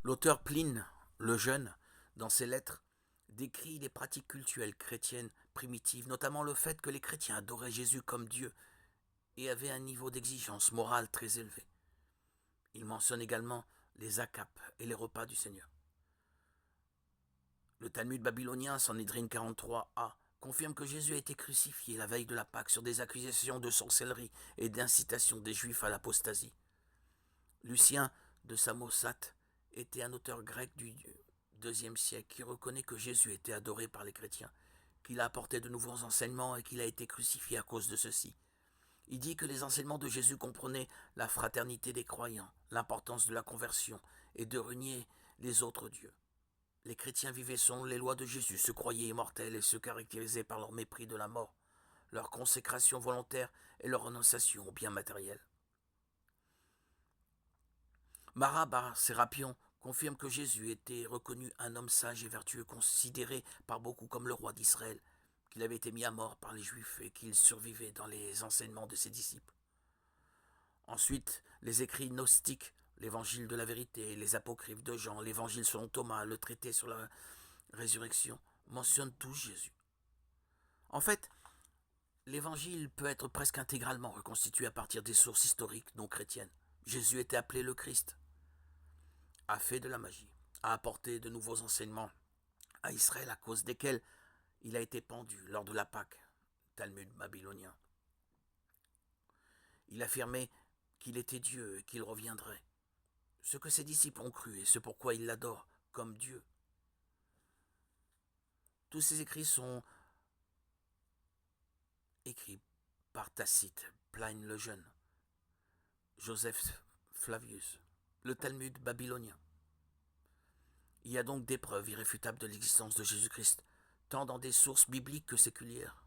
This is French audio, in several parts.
L'auteur Pline le Jeune, dans ses lettres, décrit les pratiques cultuelles chrétiennes primitives, notamment le fait que les chrétiens adoraient Jésus comme Dieu et avaient un niveau d'exigence morale très élevé. Il mentionne également les acapes et les repas du Seigneur. Le Talmud babylonien, Sanhédrin 43a, confirme que Jésus a été crucifié la veille de la Pâque sur des accusations de sorcellerie et d'incitation des Juifs à l'apostasie. Lucien de Samosate était un auteur grec du IIe siècle qui reconnaît que Jésus était adoré par les chrétiens, qu'il a apporté de nouveaux enseignements et qu'il a été crucifié à cause de ceci. Il dit que les enseignements de Jésus comprenaient la fraternité des croyants, l'importance de la conversion et de renier les autres dieux. Les chrétiens vivaient selon les lois de Jésus, se croyaient immortels et se caractérisaient par leur mépris de la mort, leur consécration volontaire et leur renonciation aux biens matériels. Marat Bar Sérapion confirme que Jésus était reconnu un homme sage et vertueux, considéré par beaucoup comme le roi d'Israël, qu'il avait été mis à mort par les Juifs et qu'il survivait dans les enseignements de ses disciples. Ensuite, les écrits gnostiques, l'évangile de la vérité, les apocryphes de Jean, l'évangile selon Thomas, le traité sur la résurrection, mentionnent tous Jésus. En fait, l'évangile peut être presque intégralement reconstitué à partir des sources historiques non chrétiennes. Jésus était appelé le Christ, a fait de la magie, a apporté de nouveaux enseignements à Israël à cause desquels il a été pendu lors de la Pâque, Talmud babylonien. Il affirmait qu'il était Dieu et qu'il reviendrait. Ce que ses disciples ont cru et ce pourquoi ils l'adorent comme Dieu. Tous ces écrits sont écrits par Tacite, Pline le Jeune, Joseph Flavius, le Talmud babylonien. Il y a donc des preuves irréfutables de l'existence de Jésus-Christ, tant dans des sources bibliques que séculières.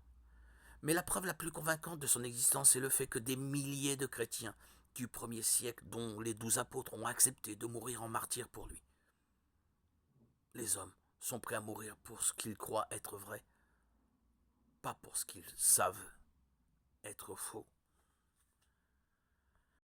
Mais la preuve la plus convaincante de son existence est le fait que des milliers de chrétiens du 1er siècle, dont les 12 apôtres, ont accepté de mourir en martyrs pour lui. Les hommes sont prêts à mourir pour ce qu'ils croient être vrai, pas pour ce qu'ils savent être faux.